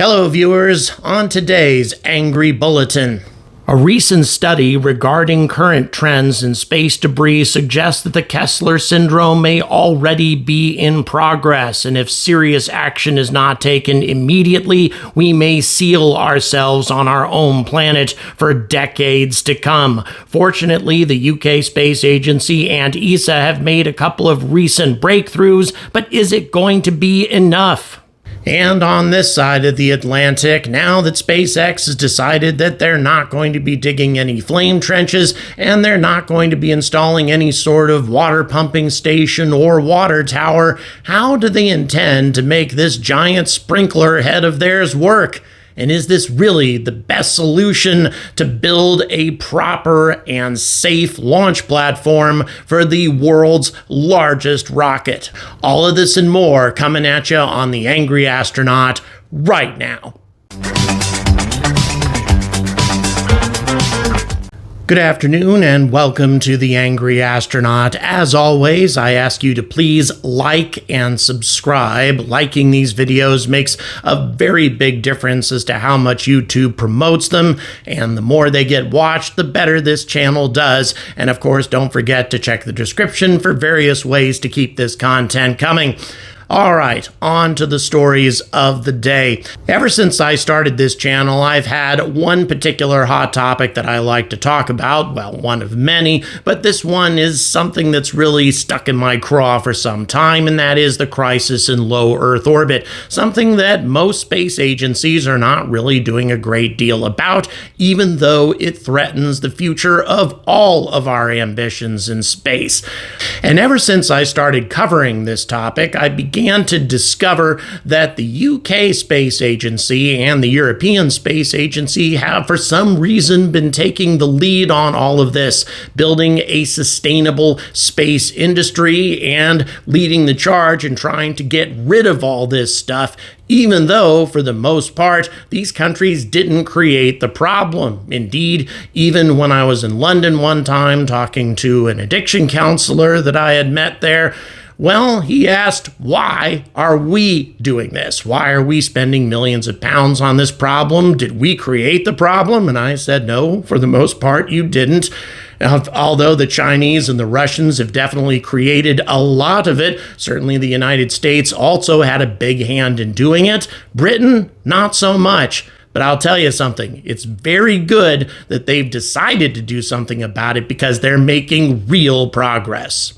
Hello viewers, on today's Angry Bulletin. A recent study regarding current trends in space debris suggests that the Kessler syndrome may already be in progress, and if serious action is not taken immediately, we may seal ourselves on our own planet for decades to come. Fortunately, the UK Space Agency and ESA have made a couple of recent breakthroughs, but is it going to be enough? And on this side of the Atlantic, now that SpaceX has decided that they're not going to be digging any flame trenches and they're not going to be installing any sort of water pumping station or water tower, how do they intend to make this giant sprinkler head of theirs work? And is this really the best solution to build a proper and safe launch platform for the world's largest rocket? All of this and more coming at you on the Angry Astronaut right now. Good afternoon and welcome to the Angry Astronaut. As always, I ask you to please like and subscribe. Liking these videos makes a very big difference as to how much YouTube promotes them, and the more they get watched, the better this channel does. And of course, don't forget to check the description for various ways to keep this content coming. All right, on to the stories of the day. Ever since I started this channel, I've had one particular hot topic that I like to talk about. Well, one of many, but this one is something that's really stuck in my craw for some time, and that is the crisis in low Earth orbit. Something that most space agencies are not really doing a great deal about, even though it threatens the future of all of our ambitions in space. And ever since I started covering this topic, I began to discover that the UK Space Agency and the European Space Agency have for some reason been taking the lead on all of this, building a sustainable space industry and leading the charge in trying to get rid of all this stuff, even though, for the most part, these countries didn't create the problem. Indeed, even when I was in London one time talking to an addiction counselor that I had met there, well, he asked, why are we doing this? Why are we spending millions of pounds on this problem? Did we create the problem? And I said, no, for the most part, you didn't. Although the Chinese and the Russians have definitely created a lot of it, certainly the United States also had a big hand in doing it. Britain, not so much. But I'll tell you something, it's very good that they've decided to do something about it because they're making real progress.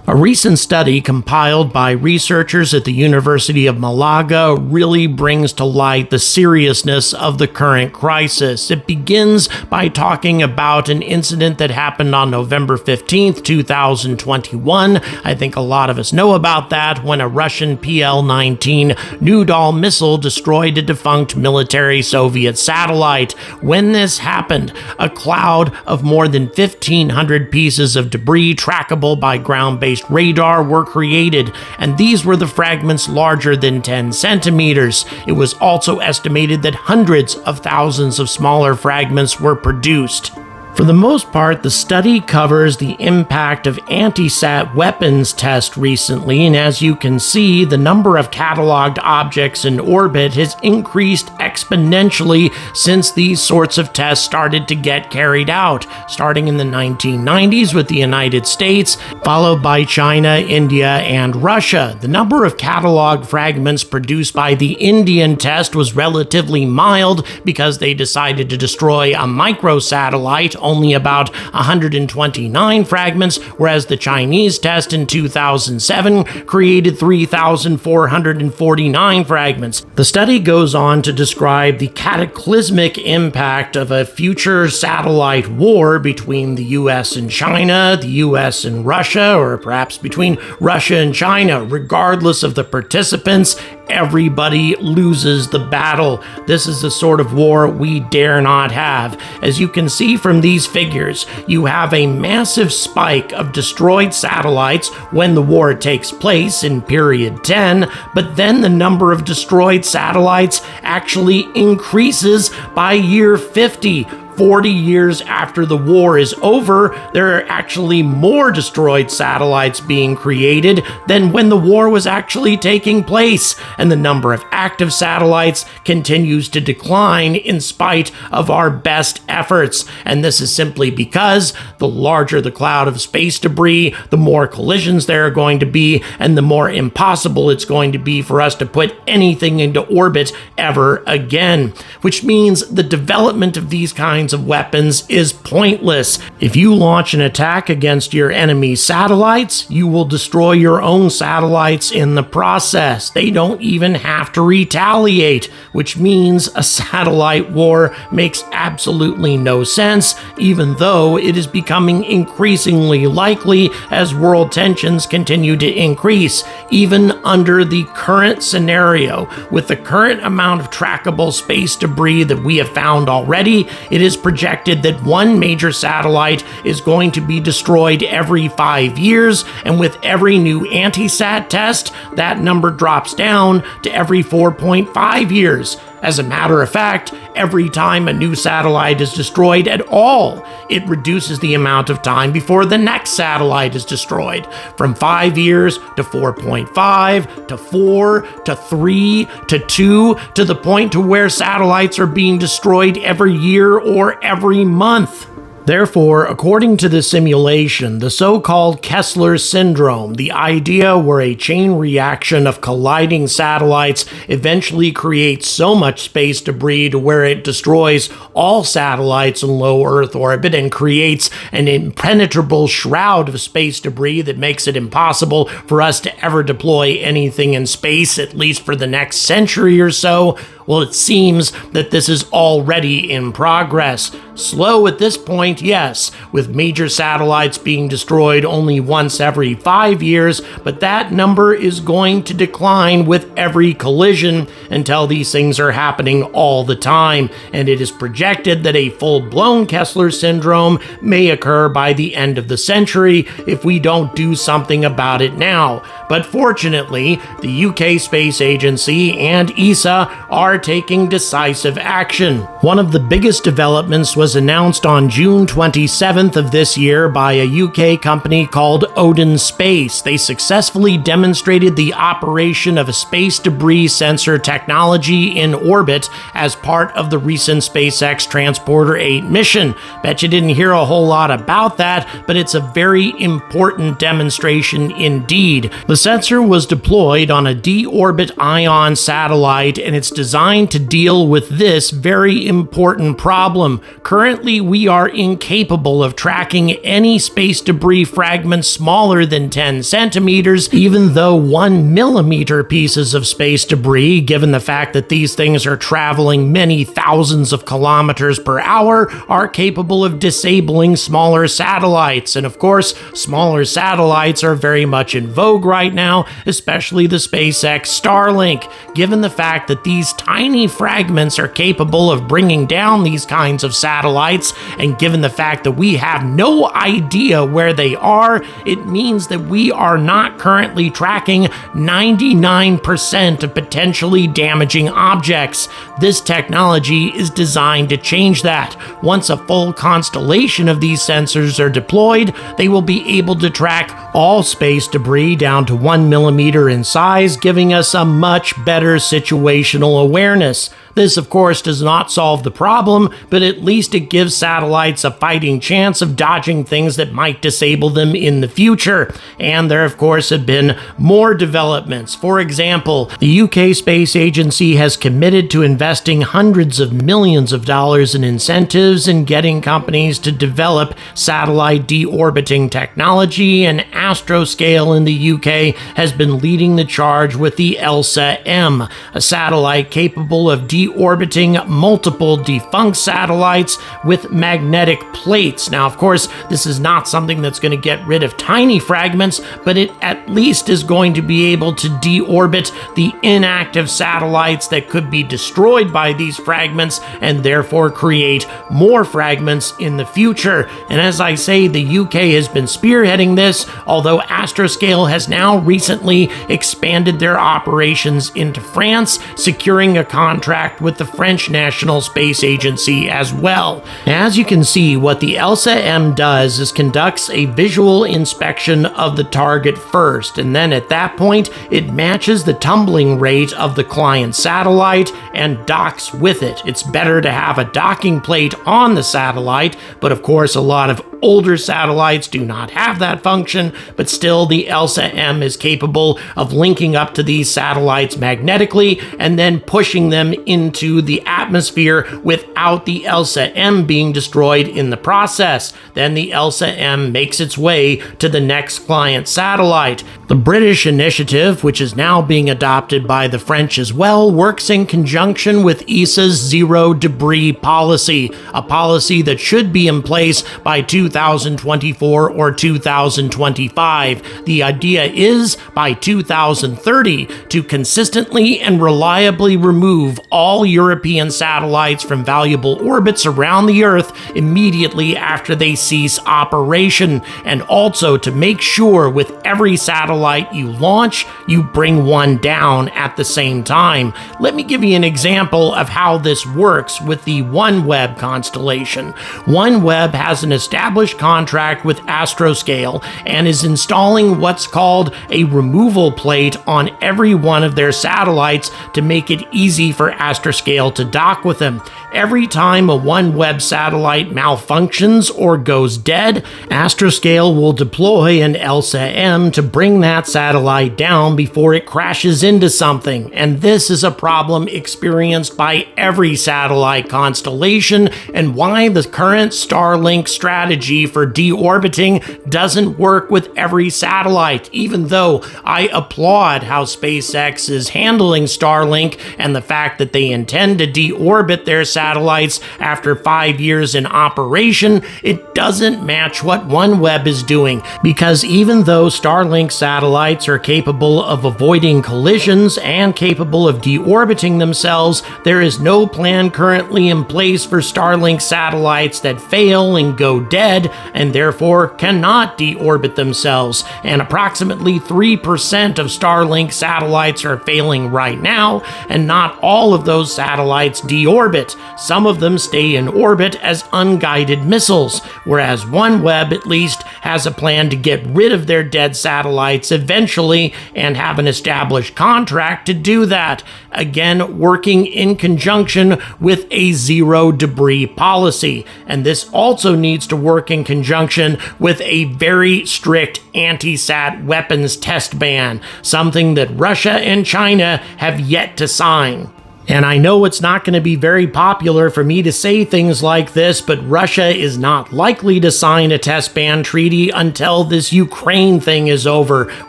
A recent study compiled by researchers at the University of Malaga really brings to light the seriousness of the current crisis. It begins by talking about an incident that happened on November 15th, 2021. I think a lot of us know about that, when a Russian PL-19 Noodle missile destroyed a defunct military Soviet satellite. When this happened, a cloud of more than 1,500 pieces of debris trackable by ground-based radar were created, and these were the fragments larger than 10 centimeters. It was also estimated that hundreds of thousands of smaller fragments were produced. For the most part, the study covers the impact of anti-sat weapons tests recently, and as you can see, the number of cataloged objects in orbit has increased exponentially since these sorts of tests started to get carried out, starting in the 1990s with the United States, followed by China, India, and Russia. The number of cataloged fragments produced by the Indian test was relatively mild because they decided to destroy a microsatellite, only about 129 fragments, whereas the Chinese test in 2007 created 3,449 fragments. The study goes on to describe the cataclysmic impact of a future satellite war between the US and China, the US and Russia, or perhaps between Russia and China. Regardless of the participants, everybody loses the battle. This is the sort of war we dare not have. As you can see from these figures, you have a massive spike of destroyed satellites when the war takes place in period 10, but then the number of destroyed satellites actually increases by year 50. 40 years after the war is over, there are actually more destroyed satellites being created than when the war was actually taking place, and the number of active satellites continues to decline in spite of our best efforts. And this is simply because the larger the cloud of space debris, the more collisions there are going to be, and the more impossible it's going to be for us to put anything into orbit ever again, which means the development of these kinds of weapons is pointless. If you launch an attack against your enemy's satellites, you will destroy your own satellites in the process. They don't even have to retaliate, which means a satellite war makes absolutely no sense, even though it is becoming increasingly likely as world tensions continue to increase. Even under the current scenario, with the current amount of trackable space debris that we have found already, it is projected that one major satellite is going to be destroyed every 5 years, and with every new anti-sat test, that number drops down to every 4.5 years. As a matter of fact, every time a new satellite is destroyed at all, it reduces the amount of time before the next satellite is destroyed, from 5 years to 4.5 to 4 to 3 to 2, to the point to where satellites are being destroyed every year or every month. Therefore, according to the simulation, the so-called Kessler syndrome, the idea where a chain reaction of colliding satellites eventually creates so much space debris to where it destroys all satellites in low Earth orbit and creates an impenetrable shroud of space debris that makes it impossible for us to ever deploy anything in space, at least for the next century or so. Well, it seems that this is already in progress. Slow at this point, yes, with major satellites being destroyed only once every 5 years, but that number is going to decline with every collision until these things are happening all the time, and it is projected that a full-blown Kessler syndrome may occur by the end of the century if we don't do something about it now. But fortunately, the UK Space Agency and ESA are taking decisive action. One of the biggest developments was announced on June 27th of this year by a UK company called Odin Space. They successfully demonstrated the operation of a space debris sensor technology in orbit as part of the recent SpaceX Transporter 8 mission. Bet you didn't hear a whole lot about that, but it's a very important demonstration indeed. The sensor was deployed on a D-orbit ION satellite, and it's designed to deal with this very important problem. Currently, we are incapable of tracking any space debris fragments smaller than 10 centimeters, even though 1 millimeter pieces of space debris, given the fact that these things are traveling many thousands of kilometers per hour, are capable of disabling smaller satellites. And of course, smaller satellites are very much in vogue right now, especially the SpaceX Starlink. Given the fact that these tiny fragments are capable of bringing down these kinds of satellites, and given the fact that we have no idea where they are, it means that we are not currently tracking 99% of potentially damaging objects. This technology is designed to change that. Once a full constellation of these sensors are deployed, they will be able to track all space debris down to 1 millimeter in size, giving us a much better situational awareness. This, of course, does not solve the problem, but at least it gives satellites a fighting chance of dodging things that might disable them in the future. And there, of course, have been more developments. For example, the UK Space Agency has committed to investing hundreds of millions of dollars in incentives and getting companies to develop satellite deorbiting technology, and Astroscale in the UK has been leading the charge with the ELSA-M, a satellite capable of deorbiting multiple defunct satellites with magnetic plates. Now, of course, this is not something that's going to get rid of tiny fragments, but it at least is going to be able to deorbit the inactive satellites that could be destroyed by these fragments and therefore create more fragments in the future. And as I say, the UK has been spearheading this, although Astroscale has now recently expanded their operations into France, securing a contract contract with the French National Space Agency as well. As you can see, what the ELSA-M does is conducts a visual inspection of the target first, and then at that point, it matches the tumbling rate of the client satellite and docks with it. It's better to have a docking plate on the satellite, but of course a lot of older satellites do not have that function, but still the ELSA-M is capable of linking up to these satellites magnetically and then pushing them into the atmosphere without the ELSA-M being destroyed in the process. Then the ELSA-M makes its way to the next client satellite. The British initiative, which is now being adopted by the French as well, works in conjunction with ESA's zero debris policy, a policy that should be in place by 2024 or 2025. The idea is by 2030 to consistently and reliably remove all European satellites from valuable orbits around the Earth immediately after they cease operation, and also to make sure with every satellite you launch, you bring one down at the same time. Let me give you an example of how this works with the OneWeb constellation. OneWeb has an established contract with Astroscale and is installing what's called a removal plate on every one of their satellites to make it easy for Astroscale to dock with them. Every time a OneWeb satellite malfunctions or goes dead, Astroscale will deploy an ELSA-M to bring that satellite down before it crashes into something. And this is a problem experienced by every satellite constellation, and why the current Starlink strategy for deorbiting doesn't work with every satellite, even though I applaud how SpaceX is handling Starlink and the fact that they intend to deorbit their satellites after 5 years in operation. It doesn't match what OneWeb is doing, because even though Starlink satellites are capable of avoiding collisions and capable of deorbiting themselves, there is no plan currently in place for Starlink satellites that fail and go dead and therefore cannot deorbit themselves. And approximately 3% of Starlink satellites are failing right now, and not all of those satellites deorbit. Some of them stay in orbit as unguided missiles, whereas OneWeb at least has a plan to get rid of their dead satellites eventually and have an established contract to do that. Again, working in conjunction with a zero debris policy. And this also needs to work in conjunction with a very strict anti-sat weapons test ban, something that Russia and China have yet to sign. And I know it's not going to be very popular for me to say things like this, but Russia is not likely to sign a test ban treaty until this Ukraine thing is over.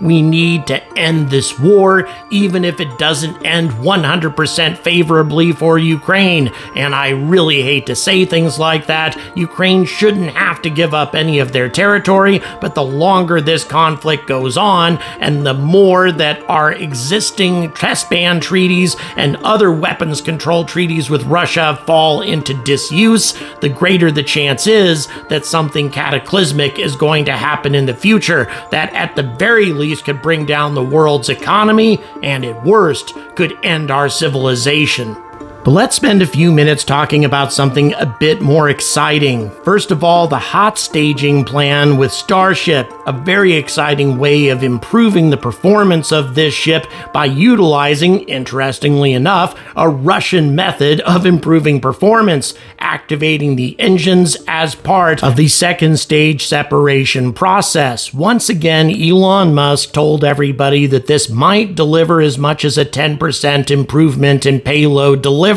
We need to end this war, even if it doesn't end 100% favorably for Ukraine. And I really hate to say things like that. Ukraine shouldn't have to give up any of their territory, but the longer this conflict goes on, and the more that our existing test ban treaties and other weapons control treaties with Russia fall into disuse, the greater the chance is that something cataclysmic is going to happen in the future that at the very least could bring down the world's economy and at worst could end our civilization. But let's spend a few minutes talking about something a bit more exciting. First of all, the hot staging plan with Starship, a very exciting way of improving the performance of this ship by utilizing, interestingly enough, a Russian method of improving performance, activating the engines as part of the second stage separation process. Once again, Elon Musk told everybody that this might deliver as much as a 10% improvement in payload delivery.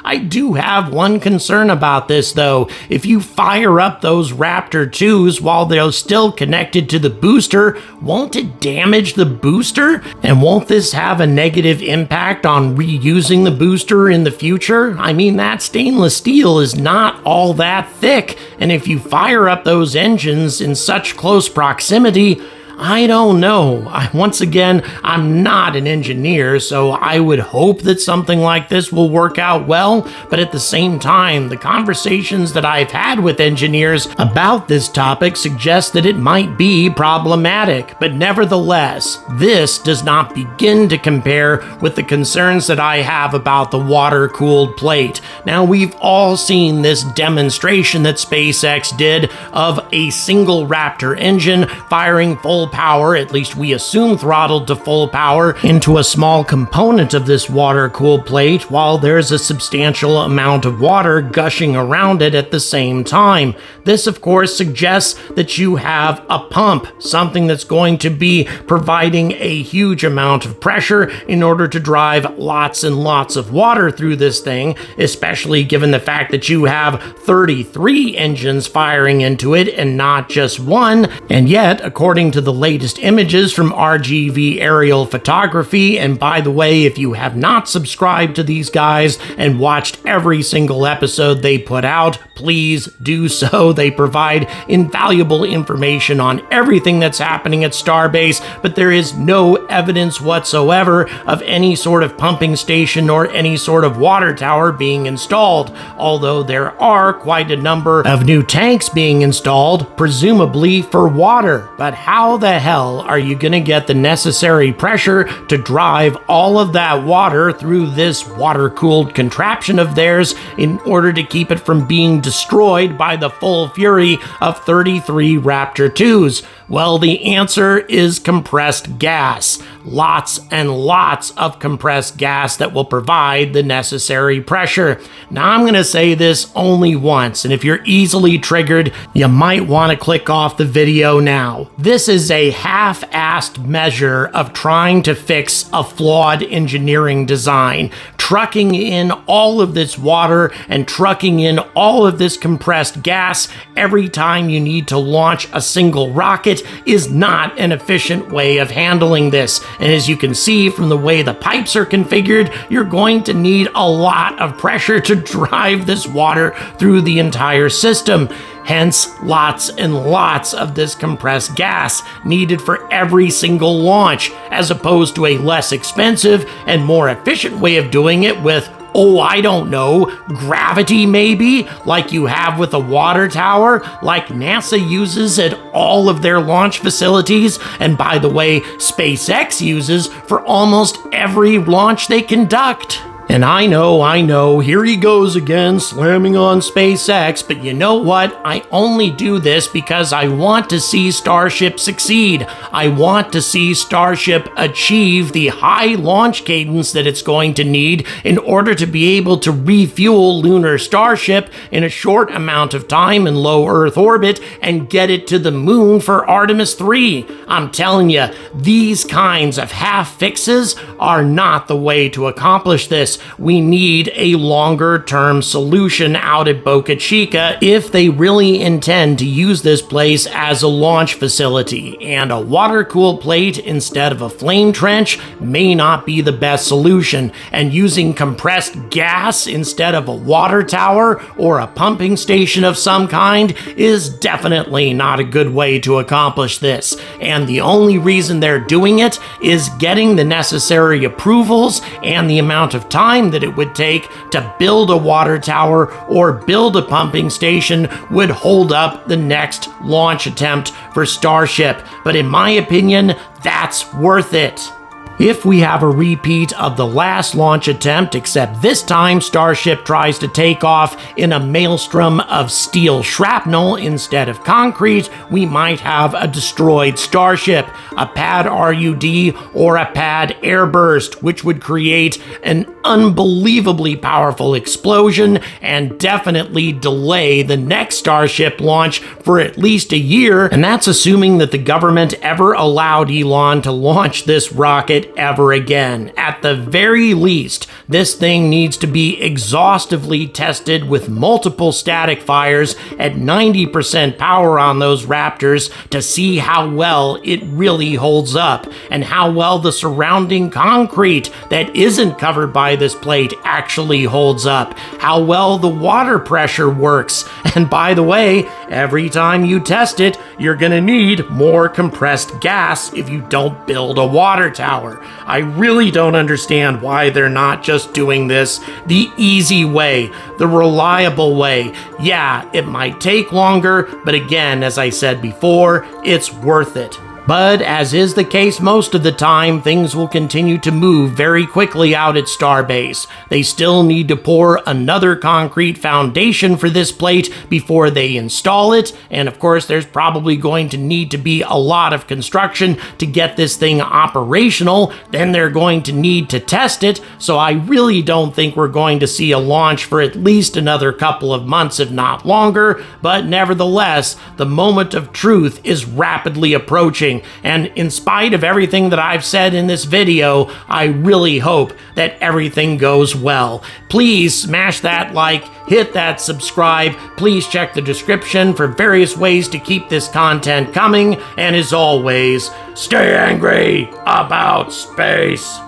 I do have one concern about this, though. If you fire up those Raptor 2s while they're still connected to the booster, won't it damage the booster? And won't this have a negative impact on reusing the booster in the future? I mean, that stainless steel is not all that thick, and if you fire up those engines in such close proximity, I don't know. Once again, I'm not an engineer, so I would hope that something like this will work out well, but at the same time, the conversations that I've had with engineers about this topic suggest that it might be problematic. But nevertheless, this does not begin to compare with the concerns that I have about the water-cooled plate. Now, we've all seen this demonstration that SpaceX did of a single Raptor engine firing full power, at least we assume throttled to full power, into a small component of this water-cooled plate while there's a substantial amount of water gushing around it at the same time. This, of course, suggests that you have a pump, something that's going to be providing a huge amount of pressure in order to drive lots and lots of water through this thing, especially given the fact that you have 33 engines firing into it and not just one. And yet, according to the latest images from RGV aerial photography, and by the way, if you have not subscribed to these guys and watched every single episode they put out, please do so. They provide invaluable information on everything that's happening at Starbase, but there is no evidence whatsoever of any sort of pumping station or any sort of water tower being installed, although there are quite a number of new tanks being installed, presumably for water. But how the hell are you going to get the necessary pressure to drive all of that water through this water-cooled contraption of theirs in order to keep it from being destroyed by the full fury of 33 Raptor 2s? Well, the answer is compressed gas. Lots and lots of compressed gas that will provide the necessary pressure. Now, I'm going to say this only once, and if you're easily triggered, you might want to click off the video now. This is a half-assed measure of trying to fix a flawed engineering design. Trucking in all of this water and trucking in all of this compressed gas every time you need to launch a single rocket is not an efficient way of handling this. And as you can see from the way the pipes are configured, you're going to need a lot of pressure to drive this water through the entire system. Hence, lots and lots of this compressed gas needed for every single launch, as opposed to a less expensive and more efficient way of doing it with, oh, I don't know, gravity maybe, like you have with a water tower, like NASA uses at all of their launch facilities, and by the way, SpaceX uses for almost every launch they conduct. And I know, here he goes again, slamming on SpaceX, but you know what? I only do this because I want to see Starship succeed. I want to see Starship achieve the high launch cadence that it's going to need in order to be able to refuel lunar Starship in a short amount of time in low Earth orbit and get it to the moon for Artemis 3. I'm telling you, these kinds of half fixes are not the way to accomplish this. We need a longer-term solution out at Boca Chica if they really intend to use this place as a launch facility, and a water-cooled plate instead of a flame trench may not be the best solution, and using compressed gas instead of a water tower or a pumping station of some kind is definitely not a good way to accomplish this, and the only reason they're doing it is getting the necessary approvals and the amount of time that it would take to build a water tower or build a pumping station would hold up the next launch attempt for Starship. But in my opinion, that's worth it. If we have a repeat of the last launch attempt, except this time Starship tries to take off in a maelstrom of steel shrapnel instead of concrete, we might have a destroyed Starship, a pad RUD or a pad airburst, which would create an unbelievably powerful explosion and definitely delay the next Starship launch for at least a year, and that's assuming that the government ever allowed Elon to launch this rocket it ever again. At the very least, this thing needs to be exhaustively tested with multiple static fires at 90% power on those Raptors to see how well it really holds up and how well the surrounding concrete that isn't covered by this plate actually holds up, how well the water pressure works. And by the way, every time you test it, you're gonna need more compressed gas if you don't build a water tower. I really don't understand why they're not just doing this the easy way, the reliable way. Yeah, it might take longer, but again, as I said before, it's worth it. But as is the case most of the time, things will continue to move very quickly out at Starbase. They still need to pour another concrete foundation for this plate before they install it, and of course there's probably going to need to be a lot of construction to get this thing operational. Then they're going to need to test it, so I really don't think we're going to see a launch for at least another couple of months, if not longer, but nevertheless, the moment of truth is rapidly approaching. And in spite of everything that I've said in this video, I really hope that everything goes well. Please smash that like, hit that subscribe, please check the description for various ways to keep this content coming, and as always, stay angry about space.